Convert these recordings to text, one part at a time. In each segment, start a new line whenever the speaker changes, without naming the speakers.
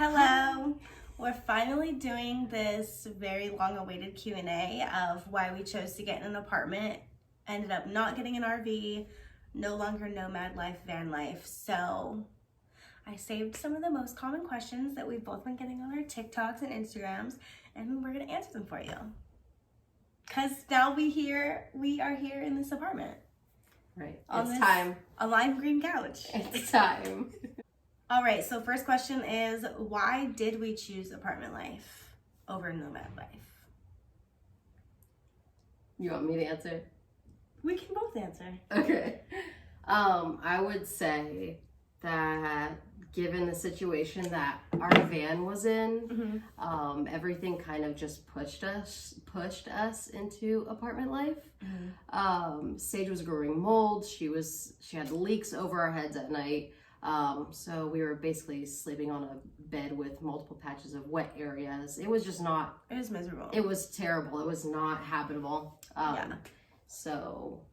Hello. We're finally doing this very long-awaited Q&A of why we chose to get in an apartment, ended up not getting an RV, no longer nomad life, van life. So I saved some of the most common questions that we've both been getting on our TikToks and Instagrams, and we're gonna answer them for you. Cause now we are here in this apartment.
Right.
It's
time.
A lime green couch.
It's time.
All right, so first question is, why did we choose apartment life over nomad life?
You want me to answer?
We can both answer.
Okay. I would say that given the situation that our van was in, everything kind of just pushed us into apartment life. Sage was growing mold. She had leaks over our heads at night. So we were basically sleeping on a bed with multiple patches of wet areas. It was miserable. It was terrible. It was not habitable. So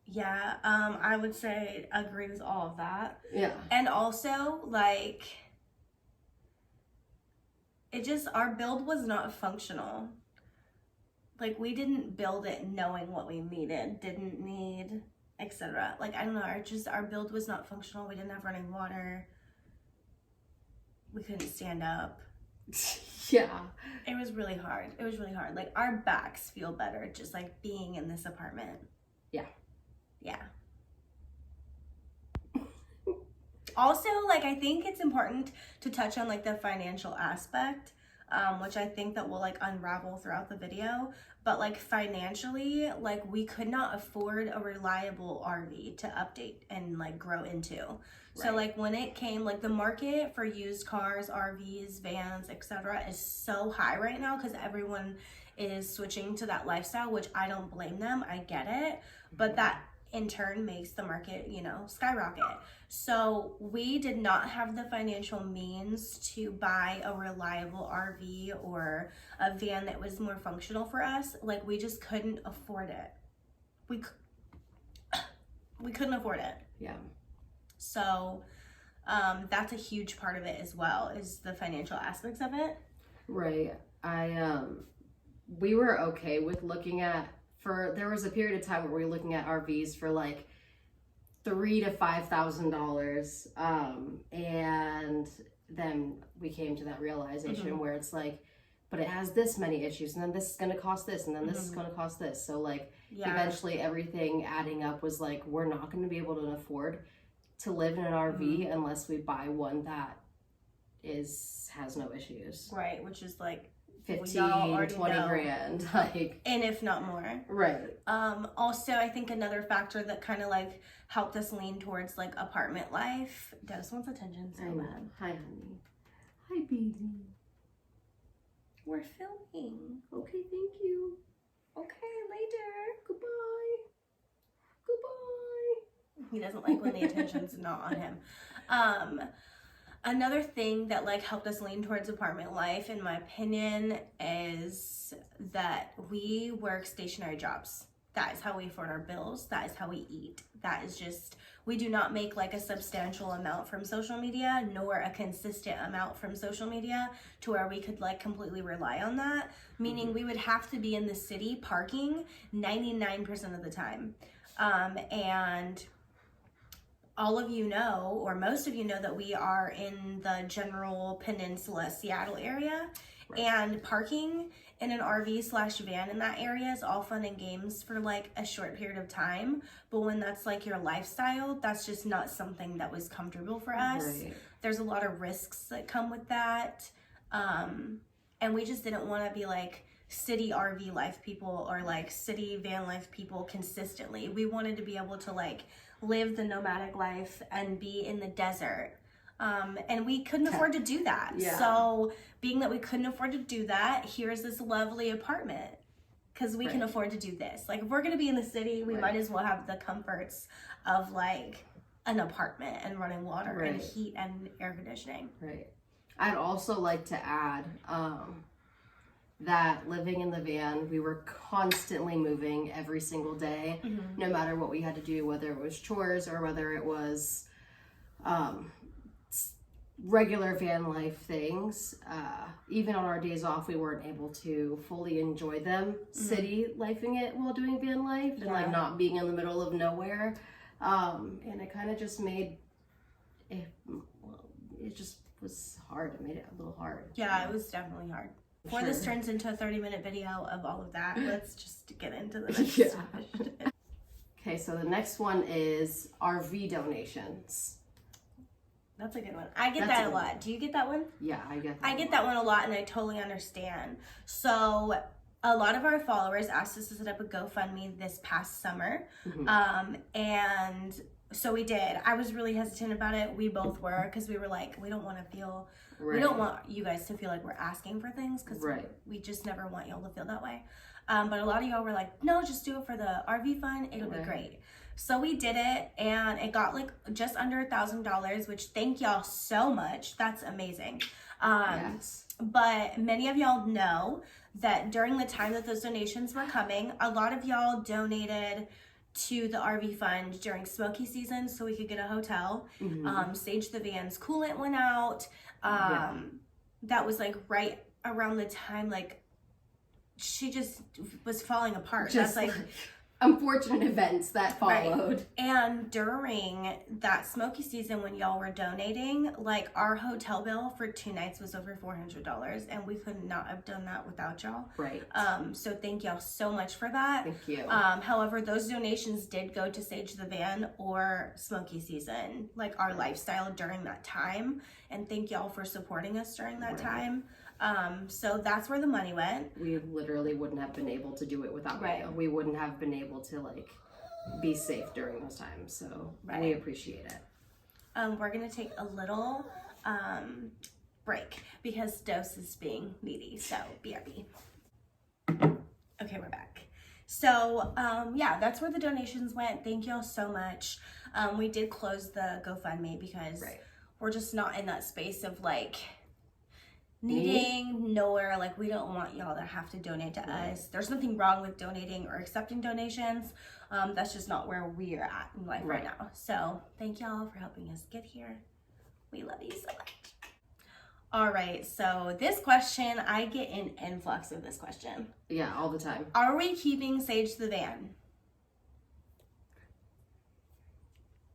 yeah, I would say agree with all of that.
Yeah.
And also, like, our build was not functional. Like, we didn't build it knowing what we needed, didn't need, etc. Like, I don't know, our build was not functional. We didn't have running water. We couldn't stand up.
Yeah.
It was really hard. Like, our backs feel better just like being in this apartment. Yeah. Also, like, I think it's important to touch on like the financial aspect, which I think that will like unravel throughout the video. But like financially, like we could not afford a reliable RV to update and like grow into. Right. So like when it came, like the market for used cars, RVs, vans, etc. is so high right now because everyone is switching to that lifestyle, which I don't blame them. I get it. But that in turn makes the market, skyrocket. So we did not have the financial means to buy a reliable RV or a van that was more functional for us. Like, we just couldn't afford it. We couldn't afford it.
Yeah.
So that's a huge part of it as well, is the financial aspects of it.
Right. We were okay with looking at, there was a period of time where we were looking at RVs for like $3,000 to $5,000, and then we came to that realization where it's like, but it has this many issues, and then this is going to cost this, and then this is going to cost this. So like eventually everything adding up was like, we're not going to be able to afford to live in an RV unless we buy one that has no issues.
Right, which is like
15, 20 grand, like,
and if not more.
Right.
Also, I think another factor that kind of like helped us lean towards like apartment life. Dennis wants attention so bad.
Hi, honey. Hi, baby.
We're filming.
Okay, thank you.
Okay, later.
Goodbye.
He doesn't like when the attention's not on him. Another thing that like helped us lean towards apartment life, in my opinion, is that we work stationary jobs. That is how we afford our bills. That is how we eat. That is just, we do not make like a substantial amount from social media, nor a consistent amount from social media to where we could like completely rely on that. Meaning we would have to be in the city parking 99% of the time. And all of you know, or most of you know, that we are in the general peninsula, Seattle area. Right. And parking in an RV/van in that area is all fun and games for like a short period of time. But when that's like your lifestyle, that's just not something that was comfortable for us. Right. There's a lot of risks that come with that. And we just didn't want to be like city RV life people or like city van life people consistently. We wanted to be able to like live the nomadic life and be in the desert. And we couldn't afford to do that. Yeah. So being that we couldn't afford to do that, here's this lovely apartment because we can afford to do this. Like, if we're going to be in the city, we might as well have the comforts of like an apartment and running water and heat and air conditioning.
Right. I'd also like to add that living in the van, we were constantly moving every single day, no matter what we had to do, whether it was chores or whether it was regular van life things. Even on our days off, we weren't able to fully enjoy them, city lifing it while doing van life and like not being in the middle of nowhere. And it kind of just made it, it just was hard. It made it a little hard.
Yeah, it was definitely hard. Before this turns into a 30-minute video of all of that, let's just get into the next question.
Okay, so the next one is RV donations.
That's a good one. I get that a lot. Do you get that one?
Yeah, I get that.
I get that one a lot, and I totally understand. So a lot of our followers asked us to set up a GoFundMe this past summer. And so we did. I was really hesitant about it. We both were, because we were like, we don't want to feel, we don't want you guys to feel like we're asking for things, because we just never want y'all to feel that way. But a lot of y'all were like, no, just do it for the RV fund. It'll be great. So we did it, and it got like just under $1,000, which thank y'all so much. That's amazing. But many of y'all know that during the time that those donations were coming, a lot of y'all donated to the RV fund during smoky season so we could get a hotel. Sage the Van's coolant went out. That was like right around the time like she just was falling apart. That's like
unfortunate events that followed.
And during that smoky season when y'all were donating, like our hotel bill for 2 nights was over $400, and we could not have done that without y'all. So thank y'all so much for that.
Thank you.
However, those donations did go to Sage the Van or smoky season, like our lifestyle during that time. And thank y'all for supporting us during that time. So that's where the money went.
We literally wouldn't have been able to do it without you. We wouldn't have been able to like be safe during those times. So we appreciate it.
We're gonna take a little break because Dose is being needy. So BRB. Okay, we're back. So yeah, that's where the donations went. Thank y'all so much. We did close the GoFundMe because we're just not in that space of like needing nowhere. Like we don't want y'all to have to donate to us. There's nothing wrong with donating or accepting donations. That's just not where we are at in life right now. So thank y'all for helping us get here. We love you so much. All right, so this question, I get an influx of this question.
Yeah, all the time.
Are we keeping Sage the Van?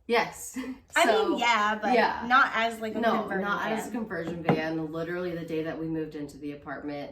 Yes.
I mean, yeah, but not as like a conversion van.
Not as a conversion van. Literally the day that we moved into the apartment,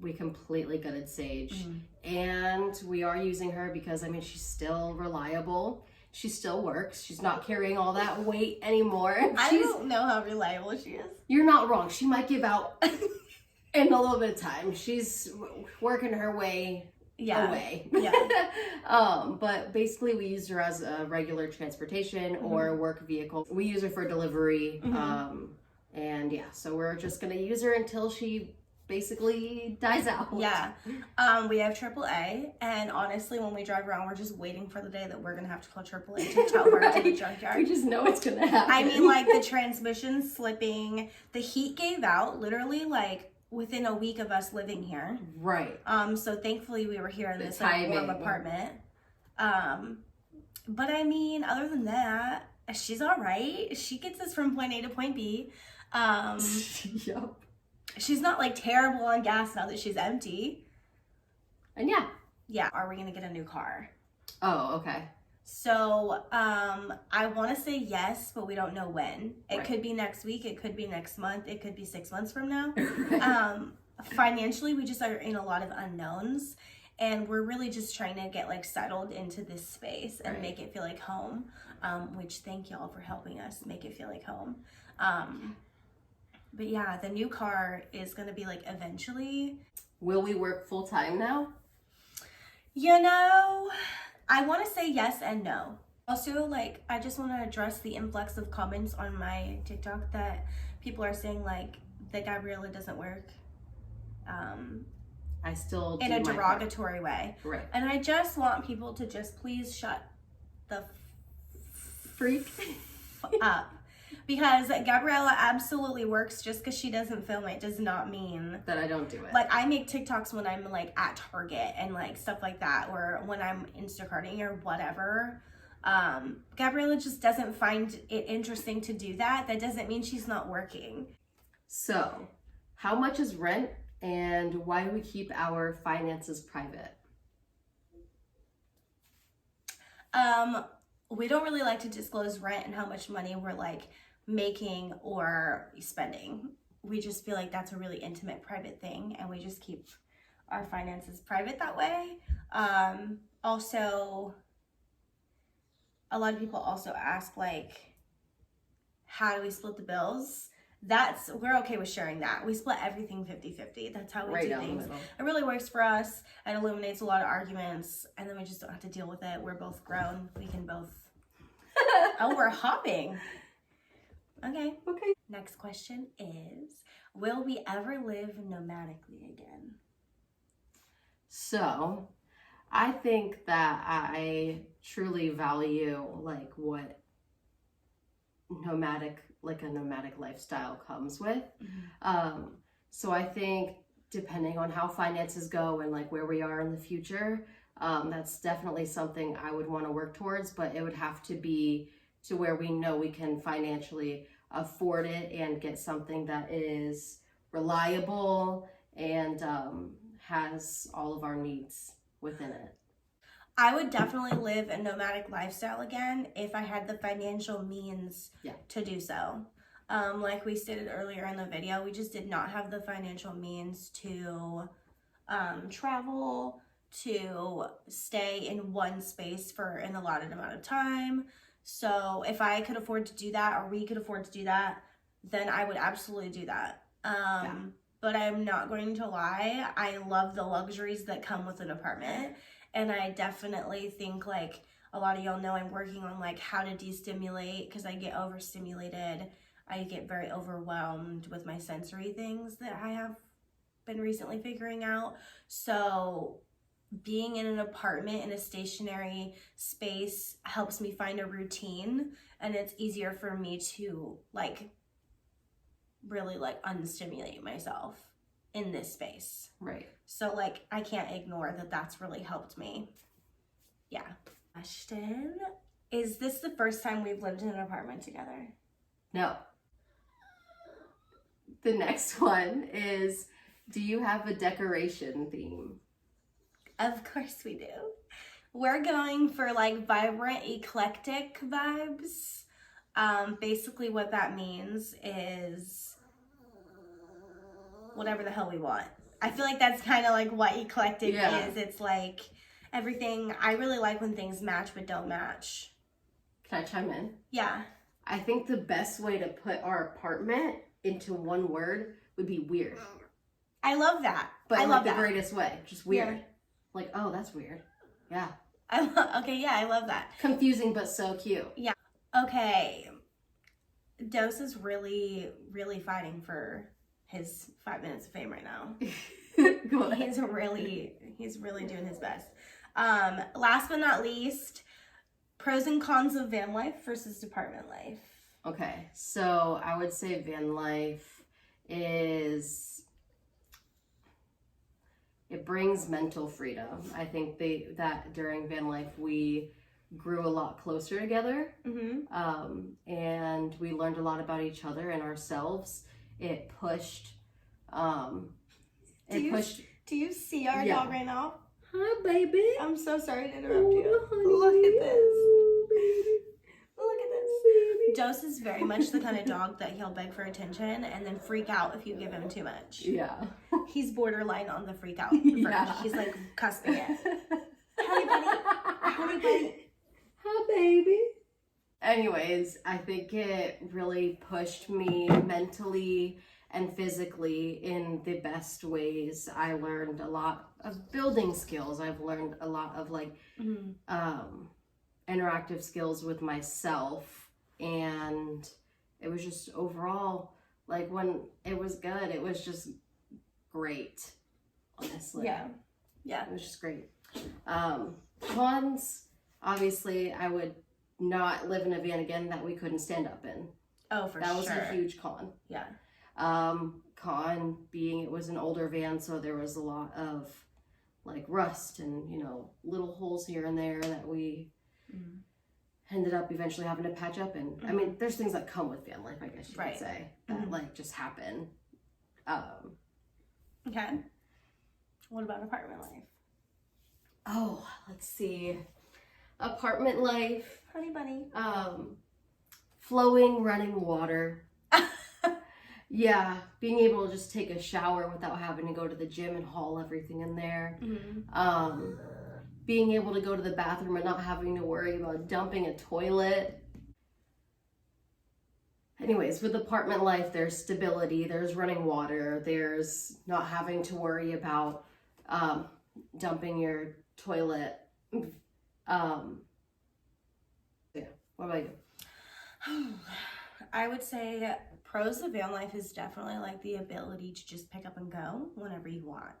we completely gutted Sage. And we are using her because, I mean, she's still reliable. She still works. She's not carrying all that weight anymore.
I don't know how reliable she is.
You're not wrong. She might give out in a little bit of time. She's working her way away. But basically we use her as a regular transportation or work vehicle. We use her for delivery. And yeah, so we're just gonna use her until she basically dies out.
We have AAA, and honestly when we drive around we're just waiting for the day that we're gonna have to call AAA to tow her to the junkyard.
We just know it's gonna happen.
I mean, like the transmission slipping, the heat gave out literally like within a week of us living here. So thankfully we were here in this like, warm apartment. But I mean, other than that, she's all right. She gets us from point A to point B. She's not like terrible on gas now that she's empty. And are we gonna get a new car?
Oh, okay.
So I want to say yes, but we don't know when. It could be next week, it could be next month, it could be 6 months from now. Financially, we just are in a lot of unknowns, and we're really just trying to get like settled into this space and make it feel like home, which thank y'all for helping us make it feel like home. But yeah, the new car is gonna be like eventually.
Will we work full time now?
You know, I want to say yes and no. Also, like, I just want to address the influx of comments on my TikTok that people are saying like that Gabriella doesn't work.
I still
in a derogatory way. And I just want people to just please shut the freak up. Because Gabriella absolutely works. Just because she doesn't film it does not mean
that I don't do it.
Like I make TikToks when I'm like at Target and like stuff like that, or when I'm Instacarting or whatever. Gabriella just doesn't find it interesting to do that. That doesn't mean she's not working.
So, how much is rent and why do we keep our finances private?
We don't really like to disclose rent and how much money we're like making or spending. We just feel like that's a really intimate, private thing, and we just keep our finances private that way. Also, a lot of people also ask, like, how do we split the bills? We're okay with sharing that. We split everything 50-50. That's how we do things. It really works for us. It eliminates a lot of arguments, and then we just don't have to deal with it. We're both grown. We can both. Oh, we're hopping. Okay. Next question is, will we ever live nomadically again?
So, I think that I truly value like what a nomadic lifestyle comes with. So I think depending on how finances go and like where we are in the future, that's definitely something I would want to work towards, but it would have to be to where we know we can financially afford it and get something that is reliable and has all of our needs within it.
I would definitely live a nomadic lifestyle again if I had the financial means to do so. Like we stated earlier in the video, we just did not have the financial means to travel, to stay in one space for an allotted amount of time. So if I could afford to do that, or we could afford to do that, then I would absolutely do that. But I'm not going to lie, I love the luxuries that come with an apartment. And I definitely think, like, a lot of y'all know I'm working on, like, how to destimulate, because I get overstimulated. I get very overwhelmed with my sensory things that I have been recently figuring out. So being in an apartment in a stationary space helps me find a routine, and it's easier for me to, like, really, like, unstimulate myself in this space.
Right.
So, like, I can't ignore that that's really helped me. Yeah. Question, is this the first time we've lived in an apartment together?
No. The next one is, do you have a decoration theme?
Of course we do. We're going for, like, vibrant, eclectic vibes. Basically what that means is whatever the hell we want. I feel like that's kind of like what eclectic is. It's like everything. I really like when things match but don't match.
Can I chime in?
Yeah.
I think the best way to put our apartment into one word would be weird.
I love that.
But
I love
the greatest way. Just weird.
Yeah.
Like, oh, that's weird. Yeah.
Okay, yeah, I love that.
Confusing but so cute.
Yeah. Okay. Dose is really, really fighting for his 5 minutes of fame right now. He's really doing his best. Last but not least, pros and cons of van life versus apartment life.
Okay, so I would say van life is, it brings mental freedom. I think that during van life we grew a lot closer together, and we learned a lot about each other and ourselves. It pushed.
Do you see our dog right now?
Hi, baby.
I'm so sorry to interrupt you. Look at this. Look at this. Dose is very much the kind of dog that he'll beg for attention and then freak out if you give him too much.
Yeah.
He's borderline on the freak out verge. Yeah. He's like cusping it. Hi, buddy. Hi, buddy.
Hi, baby. Anyways, I think it really pushed me mentally and physically in the best ways. I learned a lot of building skills. I've learned a lot of like interactive skills with myself, and it was just overall, like, when it was good, it was just great, honestly.
Yeah,
it was just great. Cons, obviously I would not live in a van again that we couldn't stand up in.
Oh, for sure.
That was a huge con.
Yeah.
Con being it was an older van, so there was a lot of like rust and, you know, little holes here and there that we ended up eventually having to patch up. And I mean, there's things that come with van life, I guess you
Right.
could say, that like just happen.
Okay. What about apartment life?
Oh, let's see. Apartment life.
Honey bunny.
Flowing running water. Yeah, being able to just take a shower without having to go to the gym and haul everything in there. Being able to go to the bathroom and not having to worry about dumping a toilet. Anyways, with apartment life, there's stability, there's running water, there's not having to worry about dumping your toilet. Yeah, what about you?
I would say pros of van life is definitely like the ability to just pick up and go whenever you want.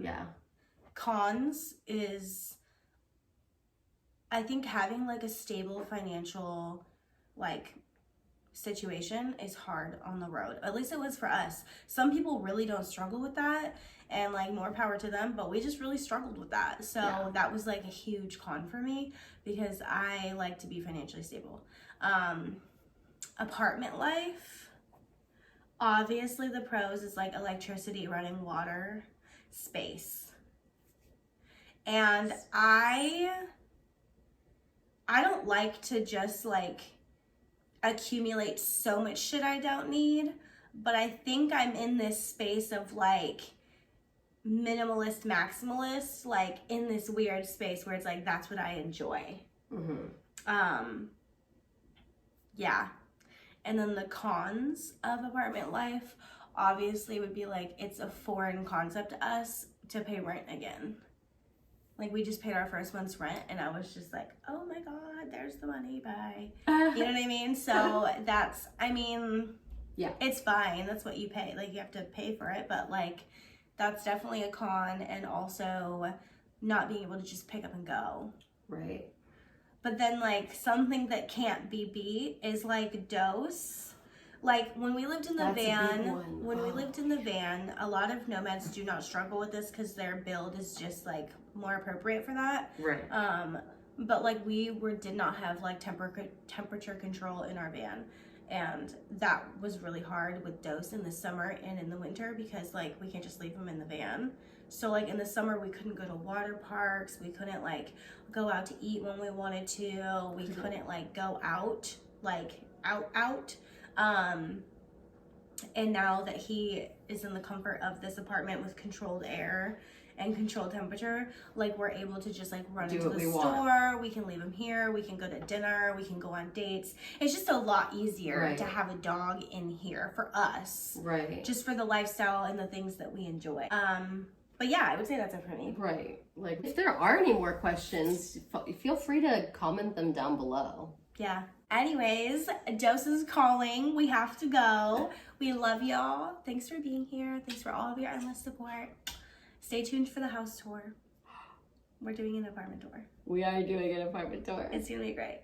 Yeah.
Cons is, I think having like a stable financial like situation is hard on the road. At least it was for us. Some people really don't struggle with that, and like more power to them, but we just really struggled with that. So that was like a huge con for me because I like to be financially stable. Apartment life, obviously the pros is like electricity, running water, space. And I don't like to just like accumulate so much shit I don't need, but I think I'm in this space of like minimalist, maximalist, like in this weird space where it's like that's what I enjoy. Yeah. And then the cons of apartment life obviously would be like it's a foreign concept to us to pay rent again. Like we just paid our first month's rent and I was just like, oh my God, there's the money, bye. You know what I mean? So that's, I mean,
yeah,
it's fine. That's what you pay. Like you have to pay for it, but like that's definitely a con, and also not being able to just pick up and go.
Right.
But then like something that can't be beat is like dose. Like when we lived in the we lived in the van, a lot of nomads do not struggle with this because their build is just like more appropriate for that.
Right.
But like we did not have like temperature control in our van, and that was really hard with dose in the summer and in the winter because like we can't just leave them in the van. So like in the summer we couldn't go to water parks, we couldn't like go out to eat when we wanted to, we couldn't like go out like out. And now that he is in the comfort of this apartment with controlled air and controlled temperature, like we're able to just like run into the store, we can leave him here, we can go to dinner, we can go on dates. It's just a lot easier to have a dog in here for us.
Right.
Just for the lifestyle and the things that we enjoy. But yeah, I would say that's it for me.
Right. Like if there are any more questions, feel free to comment them down below.
Yeah. Anyways, Dose is calling. We have to go. We love y'all. Thanks for being here. Thanks for all of your endless support. Stay tuned for the house tour. We're doing an apartment tour.
We are doing an apartment tour.
It's gonna be great.